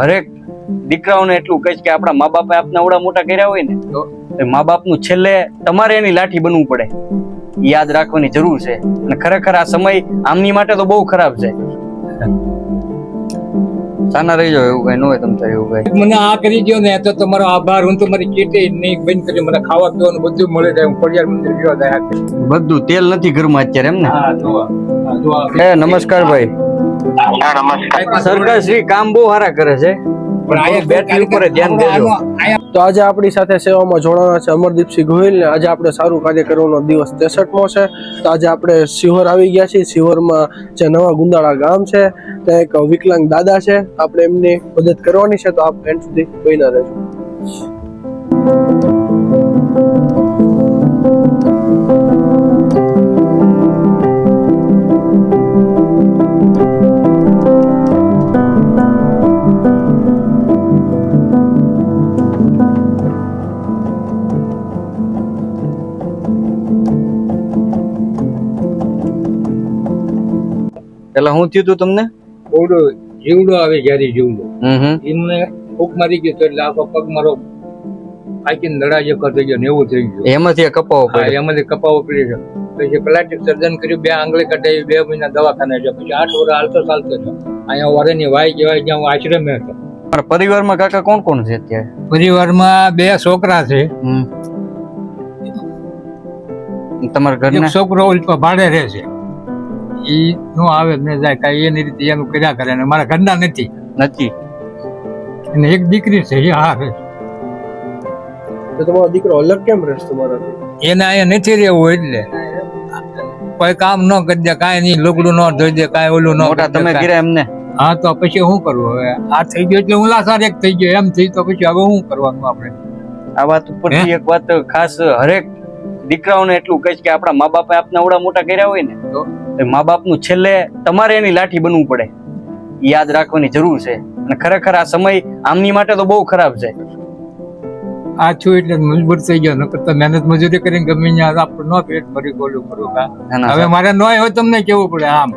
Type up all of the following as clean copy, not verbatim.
હરેક દીકરાઓને એટલું કહીશ કે આપણા મા બાપે આપને આવડા મોટા કર્યા હોય ને તો મા બાપનું છેલ્લે તમારે એની લાઠી બનવું પડે, યાદ રાખવાની જરૂર છે. અને ખરેખર આ સમય આમની માટે તો બહુ ખરાબ છે. સાના રહી જાવ, એવું કઈ ન હોય તમ તારે એવું કઈ. મને આ કરી દો ને તો તમારો આભાર. હું તમારી ચીટી નહીં બંધ કરી, મને ખાવા પીવાનું બધું મળે જાય. હું ખોડિયાર મંદિર ગયો જાય. બધું તેલ નથી ઘરમાં અત્યારે એમ ને? નમસ્કાર ભાઈ. સરકાર શ્રી કામ બહુ સારા કરે છે, પણ બેટરી ઉપર ધ્યાન દેજો. તો આજે આપણી સાથે સેવામાં જોડાણા છે અમરદીપસિંહ ગોહિલ ને આજે આપણે સારું કાર્ય કરવાનો દિવસ 63મો છે. તો આજે આપણે સિહોર આવી ગયા છીએ. સિહોરમાં જે નવા ગુંદાળા ગામ છે ત્યાં એક વિકલાંગ દાદા છે, આપણે એમની મદદ કરવાની છે. તો આપ એન્ડ સુધી બન્યા રહેજો. પેલા હું થયું તું તમને? ઓડો જીવડો આવે જ્યારે જીવડો એ મને ફૂંક મારી ગયો એટલે આખો પગ મારો આખી નડા જે થઈ ગયો ને એવું થઈ ગયું. એમાંથી કપાવો પડે? એમાંથી કપાવો પડી ગયો. પછી પ્લાસ્ટિક સર્જન કર્યું, 2 આંગળી કઢાવી, 2 મહિના દવાખાને ગયો. પછી 8 વર્ષ ચાલતો છો. અહીંયા વરેની વાય કહેવાય, જ્યાં હું આશ્રમે હતો. પરિવારમાં કાકા કોણ કોણ છે અત્યારે? પરિવારમાં 2 છોકરા છે. તમારા ઘરના? છોકરો ભાડે રહે છે, ઈ નો આવે ને જાય કઈ એની રીતે એનું કર્યા કરે. ને મારા ઘરના નથી અને એક દીકરી છે એ હા. તો તમારો દીકરો અલગ કેમ રહેશે તમારાથી? એને અહીંયા નથી રહેવું એટલે કોઈ કામ ન કરી દે, કાંઈ નહીં, લુગડું ન ધોઈ દે, કાંઈ ઓલું ન. તમે કર્યા એમને? હા, તો પછી શું કરવું હવે? આ થઈ ગયો એટલે ઉલ્લાસાર એક થઈ ગયો એમ થઈ, તો પછી હવે શું કરવાનું આપણે? આ વાત ઉપરથી એક વાત ખાસ હરેક દીકરાઓને એટલું કહીશ કે આપણા મા બાપે આપને આવડા મોટા કર્યા હોય ને તો મા બાપનું છેલ્લે તમારે એની લાઠી બનવું પડે, યાદ રાખવાની જરૂર છે. અને ખરેખર આ સમય આમની માટે તો બહુ ખરાબ છે. આ છું એટલે મજબૂર થઈ ગયો, નકર તો મહેનત મજૂરી કરીને ગમે ત્યાં આપણે ન પેટ ભરી બોલું કરું. હવે મારે ન હોય તમને કેવું પડે આમ?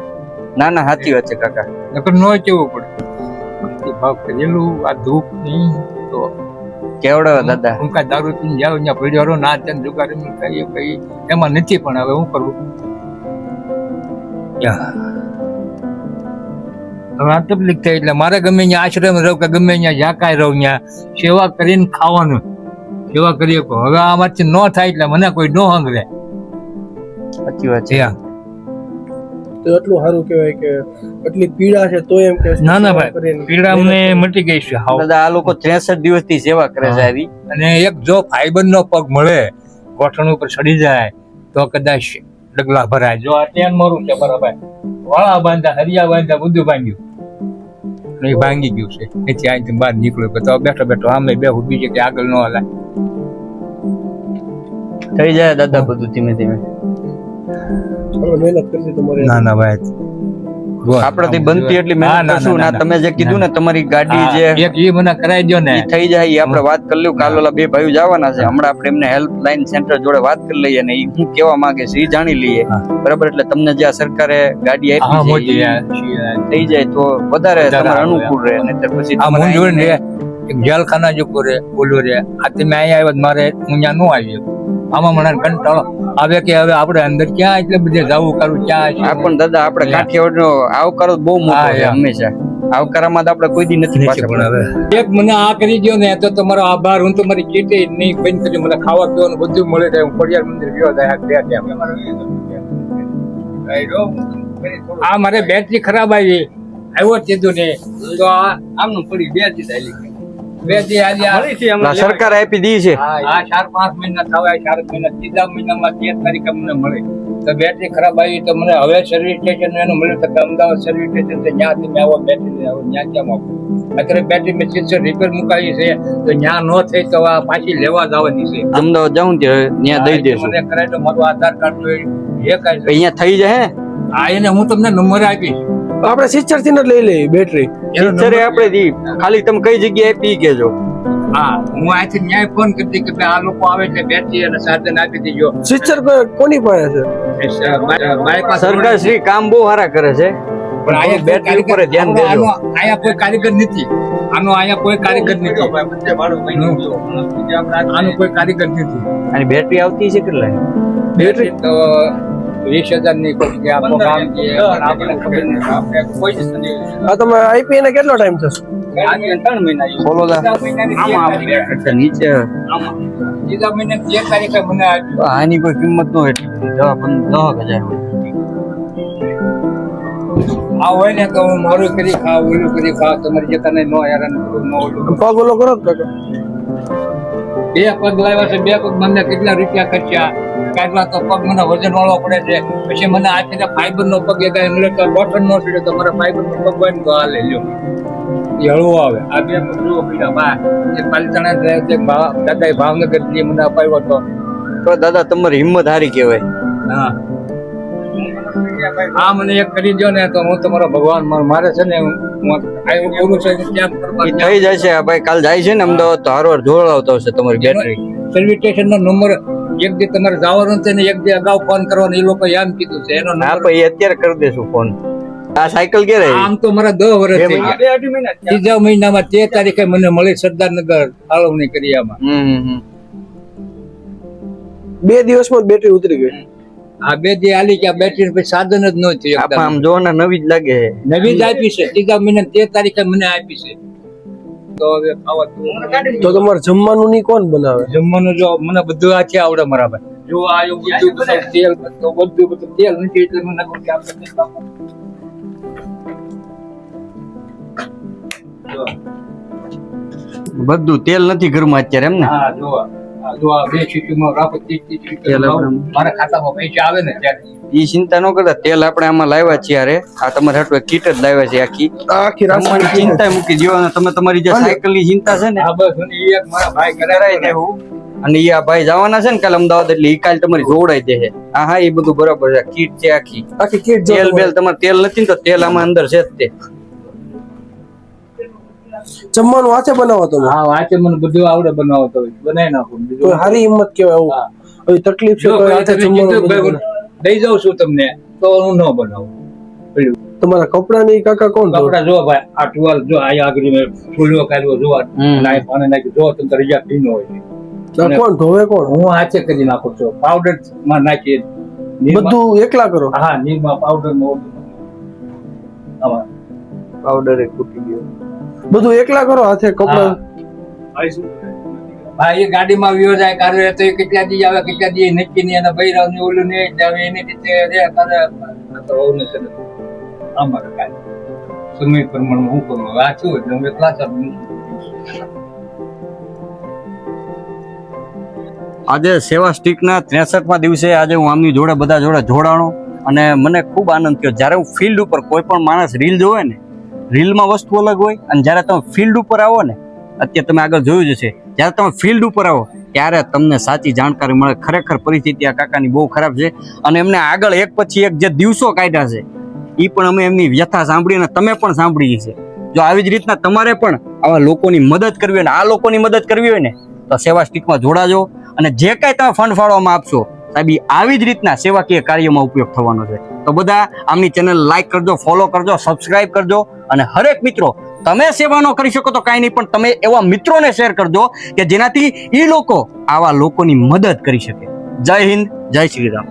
ના ના, સાચી વાત છે કાકા. નકર ન કેવું પડે. ભાવ કરેલું આ ધૂપ નહીં તો કેવડાવે દાદા. હું કાંઈ દારૂ પીને જાઉં ત્યાં પડ્યો ના ત્યાં જુગારી કઈ કઈ એમાં નથી, પણ હવે શું કરવું? હવે આ તકલીફ થઈ એટલે મારે ગમે ત્યાં આશ્રમ રહું કે ગમે ત્યાં જ્યાં કાંઈ રહું ત્યાં સેવા કરીને ખાવાનું, સેવા કરી શકો. હવે આમાંથી ન થાય એટલે મને કોઈ ન હંગરે. સાચી વાત છે. તો એટલું સારું કહેવાય કે એટલી પીડા છે તો એમ કે ના ના ભાઈ, પીડા મને મટી ગઈ છે. દાદા આ લોકો 63 દિવસથી સેવા કરે છે આવી. અને એક જો ફાઈબર નો પગ મળે, ગોઠણ ઉપર ચડી જાય તો કદાચ ડગલા ભરાય. જો આ ટેન મારું છે બરાબર, વાળા બાંધા, હરિયા બાંધા, બધું ભાંગ્યું. એ ભાંગી ગયું છે. એથી અહીંથી બહાર નીકળ્યો તો બેઠો બેઠો આમે બેહું, બીજે કે આગળ ન હલાય. થઈ જાય દાદા બધું ધીમે ધીમે. મહેનત કરવી તમારે. ના ના ભાઈ, આપણાથી બનતી એટલી મહેનત કરશું. ના તમે જે કીધું ને તમારી ગાડી જે એક ઈ મને કરાવી દો ને, થઈ જાય. એ આપણે વાત કરી લઉં. કાલ ઓલા 2 ભાઈઓ જવાના છે, હમણાં આપણે એમને હેલ્પલાઇન સેન્ટર જોડે વાત કરી લઈએ ને એ શું કેવા માંગે છે એ જાણી લઈએ, બરાબર? એટલે તમને જે આ સરકારે ગાડી આપી છે થઈ જાય તો વધારે તમારે અનુકૂળ રહે. ને પછી આ મૂંઝવણ રે, એક જેલખાના જો કરે બોલો રે. આ તમે અહીંયા આવ્યા મારે હું ત્યાં ન આવી. આમાં મને કંટાળો આવે કે હવે આપણે અંદર ક્યાં એટલે બધે જવું કરવું ક્યાં? આ પણ દાદા આપણે કાઠિયાવાડનો આવકારો બહુ મોટો છે હંમેશા. આવકારામાં તો આપણે કોઈ દી નથી પાછા. પણ હવે એક મને આ કરી દો ને તો તમારો આભાર. હું તમારી ચીટી નહીં બંધ કરી, મને ખાવા પીવાનું બધું મળે જાય. હું ખોડિયાર મંદિર ગયો જાય. આ મારે બેટરી ખરાબ આવી, આવ્યો કીધું ને તો આમનું પડી બેટરી સરકાર આપી દી છે. 4-5 મહિના થવા, 4 મહિના, 3 મહિનામાં 13 તારીખે મને મળે. તો બેટરી ખરાબ આવી તો મને હવે સર્વિસ સ્ટેશન એનું મળ્યું તો અમદાવાદ સર્વિસ સ્ટેશન છે, ત્યાં તમે આવો બેટરી આવો, ત્યાં ક્યાં આપો? અત્યારે બેટરી મશીન રિપેર મુકાવી છે તો ત્યાં ન થઈ તો પાછી લેવા જવાની છે. અમદાવાદ જાઉં ત્યાં દઈ દેશું. મને કરાય તો મારું આધાર કાર્ડ એ કાંઈ અહીંયા થઈ જાય. હા, એને હું તમને નંબર આપીશ. આપણે સિસ્ટર થી લઈ લઈએ બેટરી. આપણે ખાલી તમે કઈ જગ્યાએ આપી કેજો. હા, હું આથી ન્યાય ફોન કરી કે આ લોકો આવે એટલે બેટરી અને સાધન આપી દીજો. સિસ્ટર કોની પાસે છે? સરકાર શ્રી કામ બહુ સારા કરે છે, પણ અહીંયા બેટરી ઉપર ધ્યાન દેજો. અહીંયા કોઈ કારીગર નથી. અહીંયા કોઈ કારીગર નથી. આનું કોઈ કારીગર નથી. અને બેટરી આવતી છે કેટલા બેટરી તો 20,000 ની કોઈ કે આપણો ગામ કે આપણે ખબર નથી. આપણે કોઈ જ નથી. આ તમે આઈપી ને કેટલો ટાઈમ થશે? આજે 3 મહિના જેવું. બોલો દા. ત્રીજા મહિનાની 13 તારીખે. અચ્છા નીચે આમાં. ત્રીજા મહિનાની 13 તારીખે મને આપ્યું. તો આની કોઈ કિંમત ન એટલી બધી. 10,000 હોય. આ હોય ને તો હું મારું કરી ખાવ ઓલું કરી ખાવ તમારી જતા ન હેરાન કરું ન ઓલું. પગ ઓલો કરો જ કાકા. 2 પગ લાવ્યા છે. 2 પગ મને કેટલા રૂપિયા ખર્ચ્યા. કાઢવા તો પગ મને વજન વાળો પડે છે. પછી મને આ ફાઈબર નો પગ એક મળે તો બોટલ નો પડે તો મારે ફાઈબર નો પગ હોય ને તો આ લઈ લ્યો. એ હળવો આવે. આ 2 પગ જુઓ પીડા બા એ પાલિતાણા દાદા ભાવનગર થી મને અપાવ્યો હતો. તો દાદા તમારી હિંમત હારી કહેવાય. હા આ મને એક કરી દો ને તો હું તમારો ભગવાન મારે છે ને હું ઓલું છે ત્યાં કરવા ઈ થઈ જશે. આ ભાઈ કાલ જાય છે ને અમદાવાદ તો હારવાર જોડાવતો હશે તમારી બેટરી. સર્વિસ સ્ટેશન નો નંબર એક દી તમારે જવાનું છે ને એક દી અગાઉ ફોન કરવાનો એ લોકો એમ કીધું છે એનો હા નંબર. ભાઈ અત્યારે કરી દેશું ફોન. આ સાયકલ ક્યારે આવી? આમ તો મારા 10 વર્ષ થઈ ગયા. 3જા મહિનામાં 13 તારીખે મને મળી સરદારનગર ફાળવણી કરી આમાં. હમ. 2 દિવસમાં બેટરી ઉતરી ગઈ. આ 2 દી આલી કે બેટરી પછી સાધન જ ન થયું આપા એકદમ. આમ જો ને નવી જ લાગે છે. નવી જ આપી છે. 3જા મહિના 13 તારીખે મને આપી છે. તો હવે ખાવા તો તમારે જમવાનું ની કોણ બનાવે? જમવાનું જો મને બધું આ છે આવડે મારા ભાઈ. જો આ બધું તેલ તો બધું તેલ નથી એટલે મને કોઈ આપણે જો. બધું તેલ નથી ઘરમાં અત્યારે એમ ને? હા જો આ 2 સીટીમાં રાખો 30 તેલ આપણે- મારા ખાતામાં પૈસા આવે ને ત્યારે ઈ ચિંતા ન કરતા. તેલ આપણે આમાં લાવ્યા છીએ. અરે આ તમારે હાટુ એક કીટ જ લાવ્યા છે આખી. આખી જમવાની ચિંતા મૂકી દો અને તમે તમારી જે સાયકલ ની ચિંતા છે ને આ બસ અને ઈ એક મારા ભાઈ કરાવી કરાય દેવું. અને ઈ આ ભાઈ જવાના છે ને કાલે અમદાવાદ એટલે ઈ કાલ તમારી જોડાઈ દે. હા હા એ બધું બરાબર છે. કીટ છે આખી. આખી કીટ તેલ બેલ તમારે તેલ નથી ને તો તેલ આમાં અંદર છે જ તે. જમવાનું હાથે બનાવો તમે? હા વાંચે મને બધું આવડે બનાવો તો બનાવી નાખું તો બીજું હારી હિંમત કેવાય એવું. હા. હવે તકલીફ છે જો તો કોઈ હાથે તમે જમવાનું કીધું ભાઈ બધું દઈ જાઉં છું તમને તો હું ન બનાવું. પેલું તમારા કપડા ની કાકા કોણ ધોવે? કપડા જો ભાઈ આ ટુવાલ જો આ આગળ મેં ફૂલ્યો કાઢ્યો જો આ નાય પાણી નાખ્યું જો તમે રજા પીનો હોય છે. આ કોણ ધોવે કોણ? હું હાથે કરી નાખું છું પાવડર માં નાખી બધું એકલા કરો? હા નીરમાં પાવડર માં આમાં પાવડર એ ખૂટી ગયો. બધું એકલા કરો હાથે કપડા? ભાઈ એ ગાડીમાં વ્યો જાય કાઢે તો એ કેટલા દી આવે કેટલા દી નક્કી નહીં અને બૈરાવ ને ઓલું નહીં આવે એની રીતે રે તારે તો હોવું નથી અમારે કાંઈ સમય પ્રમાણે હું કરું આ છું એટલે હું એકલા છું. આજે સેવા સ્ટીકના 63મા દિવસે આજે હું આમની જોડે બધા જોડે જોડાણો અને મને ખૂબ આનંદ થયો. જ્યારે હું ફિલ્ડ ઉપર કોઈ પણ માણસ રીલ જોવે ને, રીલમાં વસ્તુ અલગ હોય અને જ્યારે તમે ફિલ્ડ ઉપર આવો ને, અત્યારે તમે આગળ જોયું જ હશે, જ્યારે તમે ફિલ્ડ ઉપર આવો ત્યારે તમને સાચી જાણકારી મળે. ખરેખર પરિસ્થિતિ આ કાકાની બહુ ખરાબ છે અને એમને આગળ એક પછી એક જે દિવસો કાઢ્યા છે એ પણ અમે એમની વ્યથા સાંભળી અને તમે પણ સાંભળી છે. જો આવી જ રીતના તમારે પણ આવા લોકોની મદદ કરવી હોય ને આ લોકોની મદદ કરવી હોય ને તો સેવા સ્ટીકમાં જોડાજો અને જે કાંઈ તમે ફંડ ફાળવામાં આપશો સાહેબ આવી જ રીતના સેવાકીય કાર્યમાં ઉપયોગ થવાનો છે. તો બધા આમની ચેનલ લાઈક કરજો, ફોલો કરજો, સબસ્ક્રાઇબ કરજો અને હરેક મિત્રો તમે સેવા ન કરી શકો તો કાંઈ નહીં પણ તમે એવા મિત્રોને શેર કરજો કે જેનાથી એ લોકો આવા લોકોની મદદ કરી શકે. જય હિન્દ, જય શ્રી રામ.